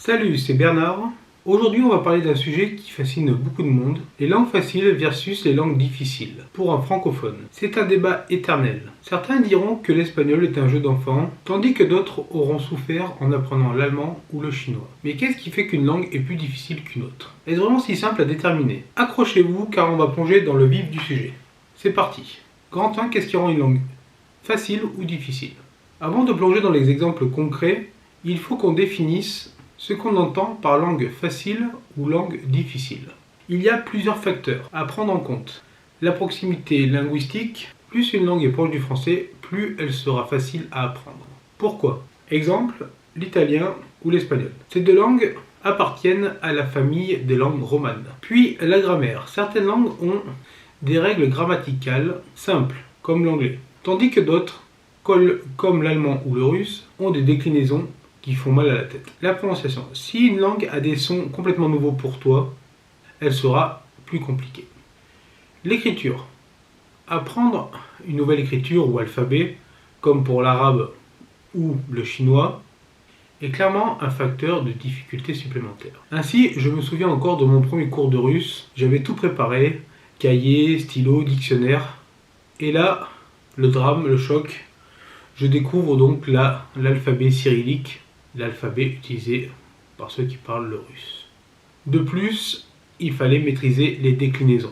Salut, c'est Bernard. Aujourd'hui, on va parler d'un sujet qui fascine beaucoup de monde, les langues faciles versus les langues difficiles, pour un francophone. C'est un débat éternel. Certains diront que l'espagnol est un jeu d'enfant, tandis que d'autres auront souffert en apprenant l'allemand ou le chinois. Mais qu'est-ce qui fait qu'une langue est plus difficile qu'une autre? Est-ce vraiment si simple à déterminer? Accrochez-vous car on va plonger dans le vif du sujet. C'est parti. Grand 1, qu'est-ce qui rend une langue facile ou difficile? Avant de plonger dans les exemples concrets, il faut qu'on définisse ce qu'on entend par langue facile ou langue difficile. Il y a plusieurs facteurs à prendre en compte. La proximité linguistique, plus une langue est proche du français, plus elle sera facile à apprendre. Pourquoi? Exemple, l'italien ou l'espagnol. Ces deux langues appartiennent à la famille des langues romanes. Puis la grammaire. Certaines langues ont des règles grammaticales simples, comme l'anglais, tandis que d'autres, comme l'allemand ou le russe, ont des déclinaisons qui font mal à la tête. La prononciation. Si une langue a des sons complètement nouveaux pour toi, elle sera plus compliquée. L'écriture. Apprendre une nouvelle écriture ou alphabet, comme pour l'arabe ou le chinois, est clairement un facteur de difficulté supplémentaire. Ainsi, je me souviens encore de mon premier cours de russe, j'avais tout préparé, cahier, stylo, dictionnaire, et là, le drame, le choc, je découvre donc l'alphabet cyrillique, l'alphabet utilisé par ceux qui parlent le russe. De plus, il fallait maîtriser les déclinaisons.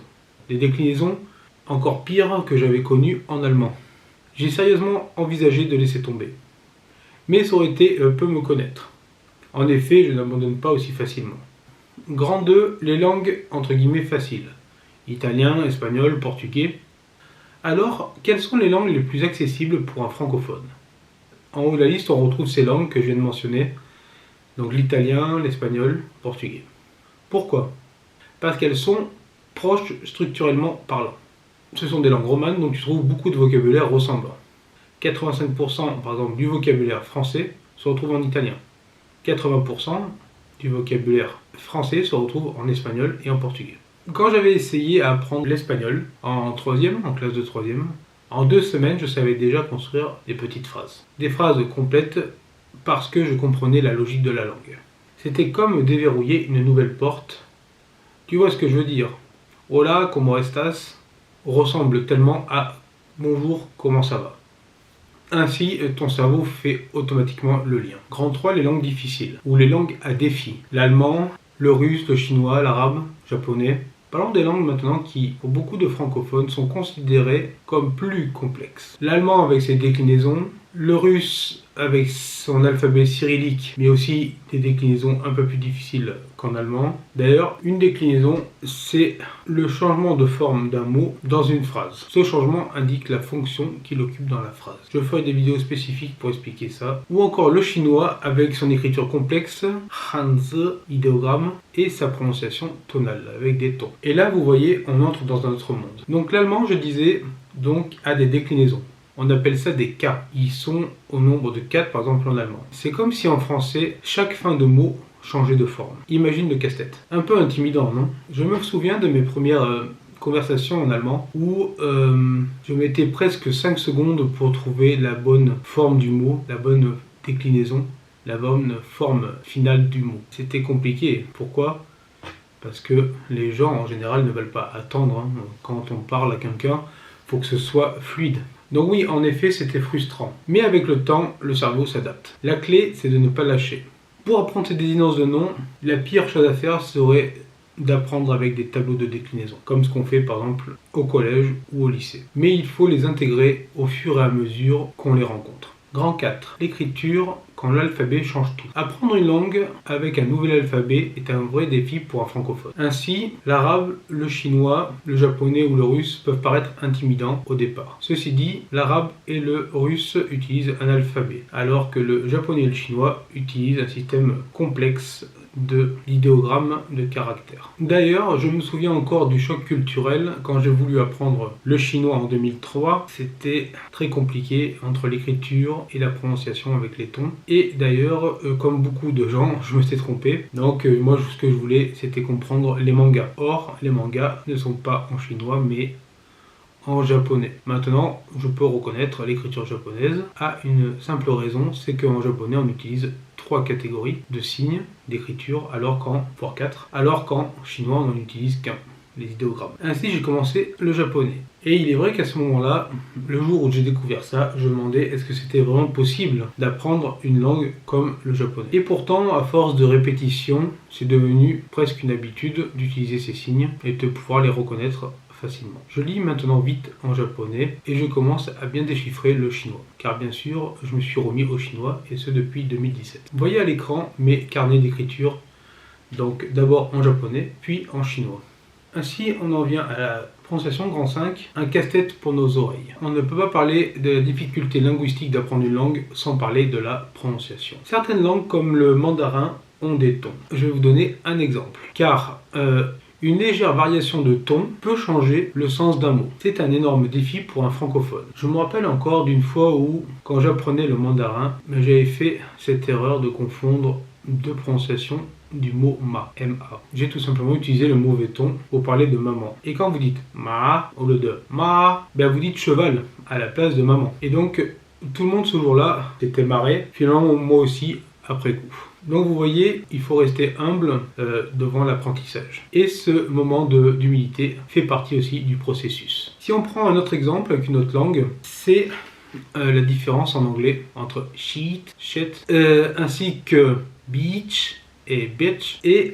Les déclinaisons encore pires que j'avais connues en allemand. J'ai sérieusement envisagé de laisser tomber. Mais ça aurait été peu me connaître. En effet, je n'abandonne pas aussi facilement. Grand 2, les langues entre guillemets faciles. Italien, espagnol, portugais. Alors, quelles sont les langues les plus accessibles pour un francophone? En haut de la liste, on retrouve ces langues que je viens de mentionner, donc l'italien, l'espagnol, le portugais. Pourquoi? Parce qu'elles sont proches structurellement parlant. Ce sont des langues romanes, donc tu trouves beaucoup de vocabulaire ressemblant. 85% par exemple du vocabulaire français se retrouve en italien. 80% du vocabulaire français se retrouve en espagnol et en portugais. Quand j'avais essayé à apprendre l'espagnol en classe de 3e, en 2 semaines, je savais déjà construire des petites phrases. Des phrases complètes parce que je comprenais la logique de la langue. C'était comme déverrouiller une nouvelle porte. Tu vois ce que je veux dire? Hola, como estas ressemble tellement à bonjour, comment ça va? Ainsi, ton cerveau fait automatiquement le lien. Grand 3, les langues difficiles, ou les langues à défi. L'allemand, le russe, le chinois, l'arabe, japonais. Parlons des langues maintenant qui, pour beaucoup de francophones, sont considérées comme plus complexes. L'allemand avec ses déclinaisons, le russe avec son alphabet cyrillique, mais aussi des déclinaisons un peu plus difficiles qu'en allemand. D'ailleurs, une déclinaison, c'est le changement de forme d'un mot dans une phrase. Ce changement indique la fonction qu'il occupe dans la phrase. Je ferai des vidéos spécifiques pour expliquer ça. Ou encore le chinois avec son écriture complexe, hanzi, idéogramme, et sa prononciation tonale, avec des tons. Et là, vous voyez, on entre dans un autre monde. Donc l'allemand, je disais, a des déclinaisons. On appelle ça des cas. Ils sont au nombre de 4 par exemple en allemand. C'est comme si en français, chaque fin de mot changeait de forme. Imagine le casse-tête. Un peu intimidant, non? Je me souviens de mes premières conversations en allemand où je mettais presque 5 secondes pour trouver la bonne forme du mot, la bonne déclinaison, la bonne forme finale du mot. C'était compliqué. Pourquoi? Parce que les gens en général ne veulent pas attendre. Quand on parle à quelqu'un, il faut que ce soit fluide. Donc oui, en effet, c'était frustrant. Mais avec le temps, le cerveau s'adapte. La clé, c'est de ne pas lâcher. Pour apprendre ces désinences de noms, la pire chose à faire serait d'apprendre avec des tableaux de déclinaison, comme ce qu'on fait par exemple au collège ou au lycée. Mais il faut les intégrer au fur et à mesure qu'on les rencontre. Grand 4. L'écriture quand l'alphabet change tout. Apprendre une langue avec un nouvel alphabet est un vrai défi pour un francophone. Ainsi, l'arabe, le chinois, le japonais ou le russe peuvent paraître intimidants au départ. Ceci dit, l'arabe et le russe utilisent un alphabet, alors que le japonais et le chinois utilisent un système complexe de l'idéogramme de caractères. D'ailleurs, je me souviens encore du choc culturel quand j'ai voulu apprendre le chinois en 2003. C'était très compliqué entre l'écriture et la prononciation avec les tons. Et d'ailleurs, comme beaucoup de gens, je me suis trompé. Donc moi, ce que je voulais, c'était comprendre les mangas. Or, les mangas ne sont pas en chinois, mais en japonais. Maintenant, je peux reconnaître l'écriture japonaise à une simple raison, c'est qu'en japonais, on utilise 3 catégories de signes d'écriture, voire 4, alors qu'en chinois on n'en utilise qu'un, les idéogrammes. Ainsi j'ai commencé le japonais. Et il est vrai qu'à ce moment-là, le jour où j'ai découvert ça, je me demandais est-ce que c'était vraiment possible d'apprendre une langue comme le japonais. Et pourtant, à force de répétition, c'est devenu presque une habitude d'utiliser ces signes et de pouvoir les reconnaître facilement. Je lis maintenant vite en japonais et je commence à bien déchiffrer le chinois. Car bien sûr, je me suis remis au chinois et ce depuis 2017. Vous voyez à l'écran mes carnets d'écriture, donc d'abord en japonais, puis en chinois. Ainsi, on en vient à la prononciation grand 5, un casse-tête pour nos oreilles. On ne peut pas parler de la difficulté linguistique d'apprendre une langue sans parler de la prononciation. Certaines langues, comme le mandarin, ont des tons. Je vais vous donner un exemple. Car une légère variation de ton peut changer le sens d'un mot. C'est un énorme défi pour un francophone. Je me rappelle encore d'une fois où, quand j'apprenais le mandarin, j'avais fait cette erreur de confondre deux prononciations du mot ma, M-A. J'ai tout simplement utilisé le mauvais ton pour parler de maman. Et quand vous dites ma au lieu de ma, vous dites cheval à la place de maman. Et donc, tout le monde ce jour-là s'était marré. Finalement, moi aussi, après coup. Donc vous voyez, il faut rester humble devant l'apprentissage. Et ce moment d'humilité fait partie aussi du processus. Si on prend un autre exemple avec une autre langue, c'est la différence en anglais entre sheet, shit, ainsi que beach et bitch, et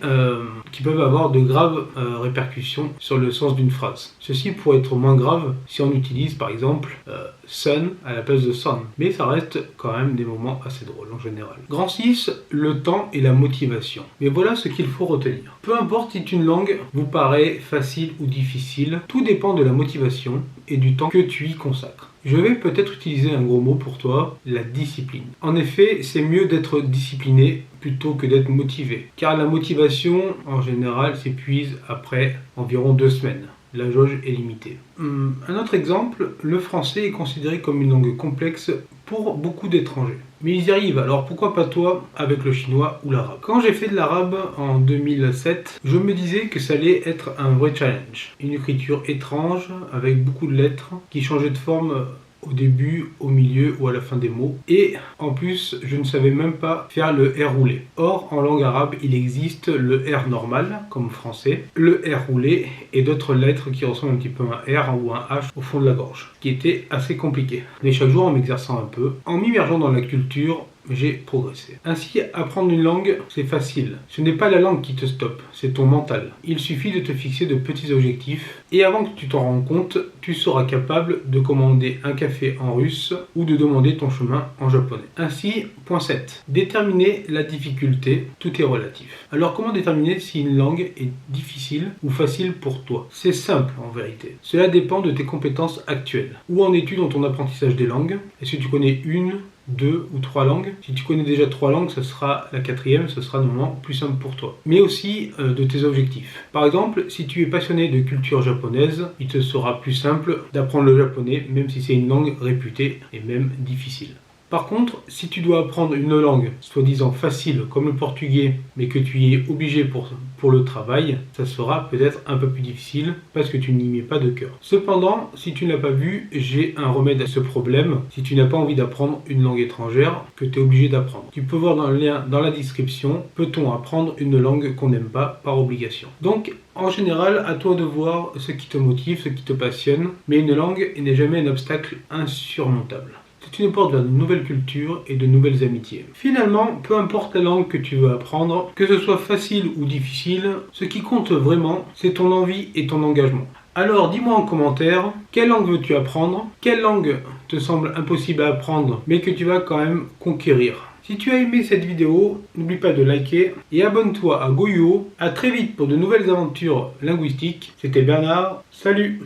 qui peuvent avoir de graves répercussions sur le sens d'une phrase. Ceci pourrait être moins grave si on utilise par exemple sun à la place de son, mais ça reste quand même des moments assez drôles en général. Grand 6, le temps et la motivation. Mais voilà ce qu'il faut retenir. Peu importe si une langue vous paraît facile ou difficile, tout dépend de la motivation et du temps que tu y consacres. Je vais peut-être utiliser un gros mot pour toi, la discipline. En effet, c'est mieux d'être discipliné plutôt que d'être motivé. Car la motivation, en général, s'épuise après environ 2 semaines. La jauge est limitée. Un autre exemple, le français est considéré comme une langue complexe pour beaucoup d'étrangers. Mais ils y arrivent, alors pourquoi pas toi avec le chinois ou l'arabe? Quand j'ai fait de l'arabe en 2007, je me disais que ça allait être un vrai challenge. Une écriture étrange, avec beaucoup de lettres, qui changeaient de forme au début, au milieu ou à la fin des mots. Et en plus, je ne savais même pas faire le R roulé. Or, en langue arabe, il existe le R normal, comme français, le R roulé et d'autres lettres qui ressemblent un petit peu à un R ou un H au fond de la gorge, qui était assez compliqué. Mais chaque jour, en m'exerçant un peu, en m'immergeant dans la culture, j'ai progressé. Ainsi, apprendre une langue, c'est facile. Ce n'est pas la langue qui te stoppe, c'est ton mental. Il suffit de te fixer de petits objectifs et avant que tu t'en rendes compte, tu seras capable de commander un café en russe ou de demander ton chemin en japonais. Ainsi, point 7. Déterminer la difficulté, tout est relatif. Alors comment déterminer si une langue est difficile ou facile pour toi? C'est simple en vérité. Cela dépend de tes compétences actuelles. Où en es-tu dans ton apprentissage des langues? Est-ce que tu connais 1, 2 ou 3 langues? Si tu connais déjà 3 langues, ce sera la 4e, ce sera normalement plus simple pour toi. Mais aussi de tes objectifs. Par exemple, si tu es passionné de culture japonaise, il te sera plus simple d'apprendre le japonais, même si c'est une langue réputée et même difficile. Par contre, si tu dois apprendre une langue soi-disant facile comme le portugais, mais que tu y es obligé pour le travail, ça sera peut-être un peu plus difficile parce que tu n'y mets pas de cœur. Cependant, si tu n'as pas vu, j'ai un remède à ce problème. Si tu n'as pas envie d'apprendre une langue étrangère que tu es obligé d'apprendre. Tu peux voir dans le lien dans la description, peut-on apprendre une langue qu'on n'aime pas par obligation. Donc, en général, à toi de voir ce qui te motive, ce qui te passionne, mais une langue n'est jamais un obstacle insurmontable. C'est une porte vers de nouvelles cultures et de nouvelles amitiés. Finalement, peu importe la langue que tu veux apprendre, que ce soit facile ou difficile, ce qui compte vraiment, c'est ton envie et ton engagement. Alors dis-moi en commentaire, quelle langue veux-tu apprendre? Quelle langue te semble impossible à apprendre, mais que tu vas quand même conquérir? Si tu as aimé cette vidéo, n'oublie pas de liker et abonne-toi à Goyuo. A très vite pour de nouvelles aventures linguistiques. C'était Bernard, salut!